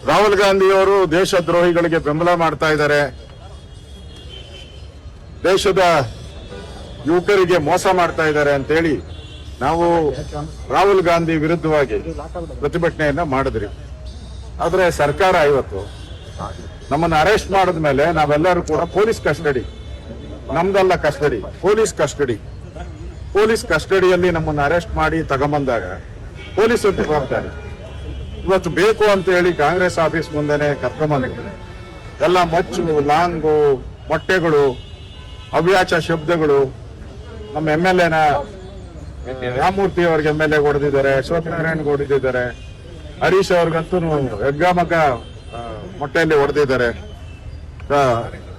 ರಾಹುಲ್ ಗಾಂಧಿ ಅವರು ದೇಶದ್ರೋಹಿಗಳಿಗೆ ಬೆಂಬಲ ಮಾಡ್ತಾ ಇದ್ದಾರೆ, ದೇಶದ ಯುವಕರಿಗೆ ಮೋಸ ಮಾಡ್ತಾ ಇದ್ದಾರೆ ಅಂತೇಳಿ ನಾವು ರಾಹುಲ್ ಗಾಂಧಿ ವಿರುದ್ಧವಾಗಿ ಪ್ರತಿಭಟನೆಯನ್ನ ಮಾಡಿದ್ರಿ. ಆದ್ರೆ ಸರ್ಕಾರ ಇವತ್ತು ನಮ್ಮನ್ನು ಅರೆಸ್ಟ್ ಮಾಡಿದ್ಮೇಲೆ ನಾವೆಲ್ಲರೂ ಕೂಡ ಪೊಲೀಸ್ ಕಸ್ಟಡಿ, ನಮ್ದಲ್ಲ ಕಸ್ಟಡಿ, ಪೊಲೀಸ್ ಕಸ್ಟಡಿಯಲ್ಲಿ ನಮ್ಮನ್ನು ಅರೆಸ್ಟ್ ಮಾಡಿ ತಗೊಂಬಂದಾಗ ಪೊಲೀಸರು ಜವಾಬ್ದಾರಿ. ಇವತ್ತು ಬೇಕು ಅಂತ ಹೇಳಿ ಕಾಂಗ್ರೆಸ್ ಆಫೀಸ್ ಮುಂದೆನೆ ಕರ್ಕೊಂಬಂದ್ರು. ಎಲ್ಲ ಮಚ್ಚು, ಲಾಂಗು, ಮೊಟ್ಟೆಗಳು, ಅವ್ಯಾಚ ಶಬ್ದಗಳು. ನಮ್ಮ MLA ರಾಮಮೂರ್ತಿ ಅವ್ರಿಗೆ MLA ಹೊಡೆದಿದ್ದಾರೆ, ಅಶ್ವತ್ಥನಾರಾಯಣ್ ಹೊಡೆದಿದ್ದಾರೆ, ಹರೀಶ್ ಅವ್ರಿಗಂತೂ ಹೆಗ್ಗಾಮಗ ಮೊಟ್ಟೆಯಲ್ಲಿ ಹೊಡೆದಿದ್ದಾರೆ.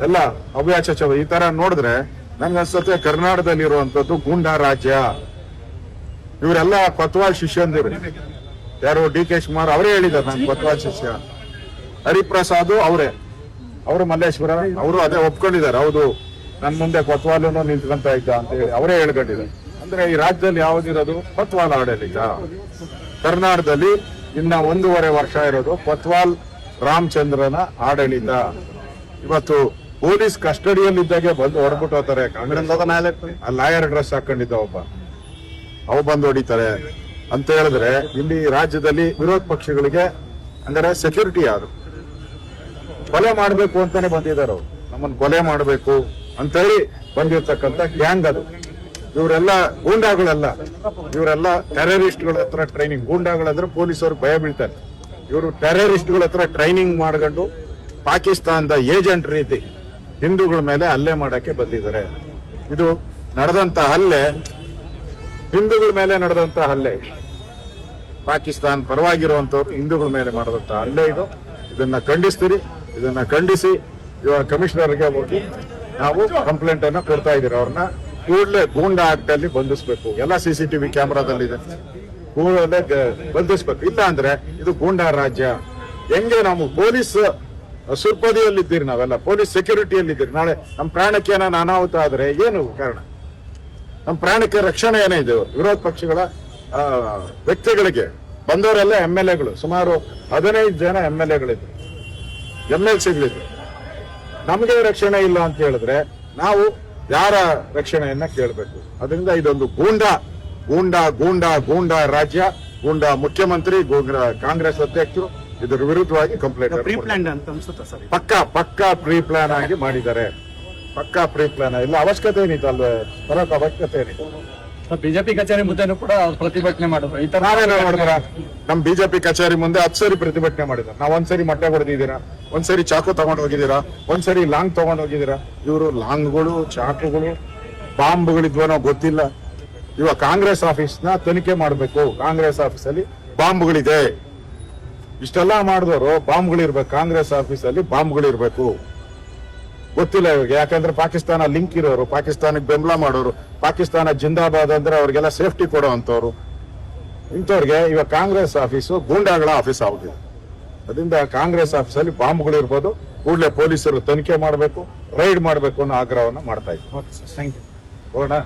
ಎಲ್ಲ ಅವ್ಯಾಚ ಈ ತರ ನೋಡಿದ್ರೆ ನನ್ಗನ್ಸುತ್ತೆ ಕರ್ನಾಟಕದಲ್ಲಿರುವಂತದ್ದು ಗೂಂಡಾ ರಾಜ್ಯ. ಇವರೆಲ್ಲ ಕೊತ್ವಾಲ್ ಶಿಷ್ಯಂದಿರು. ಯಾರು DK ಶಿವಕುಮಾರ್ ಅವರೇ ಹೇಳಿದ್ದಾರೆ, ನಾನು ಕೊತ್ವಾಲ್ ಶಿಷ್ಯ. ಹರಿಪ್ರಸಾದ್ ಅವರು ಮಲ್ಲೇಶ್ವರ ಅವರು ಅದೇ ಒಪ್ಕೊಂಡಿದ್ದಾರೆ. ಹೌದು, ನನ್ನ ಮುಂದೆ ಕೊತ್ವಾಲೂ ನಿಂತ್ಕೊಂತ ಇದ್ದ ಅಂತ ಹೇಳಿ ಅವರೇ ಹೇಳ್ಕೊಂಡಿದ್ದಾರೆ. ಅಂದ್ರೆ ಈ ರಾಜ್ಯದಲ್ಲಿ ಯಾವ್ದಿರೋದು ಕೊತ್ವಾಲ್ ಆಡಳಿತ. ಕರ್ನಾಟಕದಲ್ಲಿ ಇನ್ನ 1.5 ವರ್ಷ ಇರೋದು ಕೊತ್ವಾಲ್ ರಾಮಚಂದ್ರನ ಆಡಳಿತ. ಇವತ್ತು ಪೊಲೀಸ್ ಕಸ್ಟಡಿಯಲ್ಲಿದ್ದಾಗೆ ಬಂದು ಹೊರಬಿಟ್ಟು ಹೋಗ್ತಾರೆ. ಕಾಂಗ್ರೆಸ್ ಲಾಯರ್ ಡ್ರೆಸ್ ಹಾಕೊಂಡಿದ್ದ ಅವು ಬಂದು ಹೊಡಿತಾರೆ ಅಂತ ಹೇಳಿದ್ರೆ ಇಲ್ಲಿ ರಾಜ್ಯದಲ್ಲಿ ವಿರೋಧ ಪಕ್ಷಗಳಿಗೆ ಅಂದ್ರೆ ಸೆಕ್ಯೂರಿಟಿ ಯಾರು? ಕೊಲೆ ಮಾಡಬೇಕು ಅಂತಾನೆ ಬಂದಿದ್ದಾರೆ ಅವ್ರು. ನಮ್ಮನ್ನು ಕೊಲೆ ಮಾಡಬೇಕು ಅಂತ ಹೇಳಿ ಬಂದಿರ್ತಕ್ಕಂಥ ಗ್ಯಾಂಗ್ ಅದು. ಇವರೆಲ್ಲ ಗೂಂಡಾಗಳೆಲ್ಲ, ಇವರೆಲ್ಲ ಟೆರರಿಸ್ಟ್ಗಳ ಹತ್ರ ಟ್ರೈನಿಂಗ್. ಗೂಂಡಾಗಳಂದ್ರೆ ಪೊಲೀಸರು ಭಯ ಬೀಳ್ತಾರೆ. ಇವರು ಟೆರರಿಸ್ಟ್ಗಳ ಹತ್ರ ಟ್ರೈನಿಂಗ್ ಮಾಡ್ಕೊಂಡು ಪಾಕಿಸ್ತಾನದ ಏಜೆಂಟ್ ರೀತಿ ಹಿಂದೂಗಳ ಮೇಲೆ ಹಲ್ಲೆ ಮಾಡಕ್ಕೆ ಬಂದಿದ್ದಾರೆ. ಇದು ನಡೆದಂತ ಹಲ್ಲೆ ಹಿಂದೂಗಳ ಮೇಲೆ ನಡೆದಂತ ಹಲ್ಲೆ. ಪಾಕಿಸ್ತಾನ ಪರವಾಗಿರುವಂತವ್ರು ಹಿಂದೂಗಳ ಮೇಲೆ ಮಾಡಿದಂತ ಹಲ್ಲೆ ಇದು. ಇದನ್ನ ಖಂಡಿಸ್ತೀರಿ. ಇದನ್ನ ಖಂಡಿಸಿ ಇವಾಗ ಕಮಿಷನರ್ಗೆ ಹೋಗಿ ನಾವು ಕಂಪ್ಲೇಂಟ್ ಅನ್ನ ಕೊಡ್ತಾ ಇದೀವಿ. ಅವ್ರನ್ನ ಕೂಡಲೇ ಗೂಂಡಾ ಆಕ್ಟ್ ಅಲ್ಲಿ ಬಂಧಿಸ್ಬೇಕು. ಎಲ್ಲ CCTV ಕ್ಯಾಮೆರಾದಲ್ಲಿದೆ. ಕೂಡಲೇ ಬಂಧಿಸ್ಬೇಕು. ಇಲ್ಲ ಅಂದ್ರೆ ಇದು ಗೂಂಡಾ ರಾಜ್ಯ. ಹೆಂಗೆ ನಾವು ಪೊಲೀಸ್ ಸುರ್ಪದಿಯಲ್ಲಿದ್ದೀರಿ, ನಾವೆಲ್ಲ ಪೊಲೀಸ್ ಸೆಕ್ಯೂರಿಟಿಯಲ್ಲಿದ್ದೀರಿ. ನಾಳೆ ನಮ್ಮ ಪ್ರಾಣಕ್ಕೆ ಏನಾನ ಅನಾಹುತ ಆದ್ರೆ ಏನು ಕಾರಣ? ನಮ್ಮ ಪ್ರಾಣಕ್ಕೆ ರಕ್ಷಣೆ ಏನೇ ಇದೆ? ವಿರೋಧ ಪಕ್ಷಗಳ ವ್ಯಕ್ತಿಗಳಿಗೆ ಬಂದವರೆಲ್ಲ MLAಗಳು, ಸುಮಾರು 15 ಜನ MLAಗಳಿದ್ರು, MLCಗಳಿದ್ರು. ನಮಗೆ ರಕ್ಷಣೆ ಇಲ್ಲ ಅಂತ ಹೇಳಿದ್ರೆ ನಾವು ಯಾರ ರಕ್ಷಣೆಯನ್ನ ಕೇಳಬೇಕು? ಅದರಿಂದ ಇದೊಂದು ಗೂಂಡಾ ರಾಜ್ಯ, ಗೂಂಡಾ ಮುಖ್ಯಮಂತ್ರಿ, ಕಾಂಗ್ರೆಸ್ ಅಧ್ಯಕ್ಷರು ಇದರ ವಿರುದ್ಧವಾಗಿ ಕಂಪ್ಲೇಂಟ್. ಪಕ್ಕಾ ಪ್ರೀ ಪ್ಲಾನ್ ಆಗಿ ಮಾಡಿದ್ದಾರೆ. ಪಕ್ಕಾ ಪ್ರೀ ಪ್ಲಾನ್. ಇಲ್ಲ ಅವಶ್ಯಕತೆ ಏನಿತ್ತು ಅಲ್ವೇ ಬರೋಕೆ ಅವಶ್ಯಕತೆ ಏನಿತ್ತು? ಬಿಜೆಪಿ ಕಚೇರಿ ಮುಂದೆನೂ ಕೂಡ ಪ್ರತಿಭಟನೆ ಮಾಡಿದ್ರು. ಈ ತರ ನಾವೇನ ಮಾಡಿದ್ರ? ನಮ್ ಬಿಜೆಪಿ ಕಚೇರಿ ಮುಂದೆ 10 ಸರಿ ಪ್ರತಿಭಟನೆ ಮಾಡಿದ್ದಾರೆ. ನಾವ್ ಒಂದ್ಸರಿ ಮೊಟ್ಟೆ ಹೊಡೆದಿದ್ದೀರಾ, ಒಂದ್ಸರಿ ಚಾಕು ತಗೊಂಡ್ ಹೋಗಿದ್ದೀರಾ, ಒಂದ್ಸರಿ ಲಾಂಗ್ ತಗೊಂಡ್ ಹೋಗಿದ್ದೀರಾ. ಇವರು ಲಾಂಗ್ಗಳು, ಚಾಕುಗಳು, ಬಾಂಬ್ಗಳಿದ್ವನೋ ಗೊತ್ತಿಲ್ಲ. ಇವಾಗ ಕಾಂಗ್ರೆಸ್ ಆಫೀಸ್ನ ತನಿಖೆ ಮಾಡಬೇಕು. ಕಾಂಗ್ರೆಸ್ ಆಫೀಸಲ್ಲಿ ಬಾಂಬ್ಗಳಿದೆ. ಇಷ್ಟೆಲ್ಲ ಮಾಡಿದವರು ಬಾಂಬ್ಗಳಿರ್ಬೇಕು. ಕಾಂಗ್ರೆಸ್ ಆಫೀಸಲ್ಲಿ ಬಾಂಬ್ಗಳಿರ್ಬೇಕು. ಗೊತ್ತಿಲ್ಲ ಇವ್ರಿಗೆ. ಯಾಕಂದ್ರೆ ಪಾಕಿಸ್ತಾನ ಲಿಂಕ್ ಇರೋರು, ಪಾಕಿಸ್ತಾನಕ್ಕೆ ಬೆಂಬಲ ಮಾಡೋರು, ಪಾಕಿಸ್ತಾನ ಜಿಂದಾಬಾದ್ ಅಂದ್ರೆ ಅವ್ರಿಗೆಲ್ಲ ಸೇಫ್ಟಿ ಕೊಡೋ ಅಂತವ್ರು. ಇಂಥವ್ರಿಗೆ ಇವಾಗ ಕಾಂಗ್ರೆಸ್ ಆಫೀಸು ಗೂಂಡಾಗಳ ಆಫೀಸ್ ಆಗಿದೆ. ಅದರಿಂದ ಕಾಂಗ್ರೆಸ್ ಆಫೀಸಲ್ಲಿ ಬಾಂಬ್ಗಳಿರ್ಬೋದು. ಕೂಡಲೇ ಪೊಲೀಸರು ತನಿಖೆ ಮಾಡಬೇಕು, ರೈಡ್ ಮಾಡಬೇಕು ಅನ್ನೋ ಆಗ್ರಹವನ್ನ ಮಾಡ್ತಾ ಇದ್ದಾರೆ. Thank you. ಹೋಗೋಣ.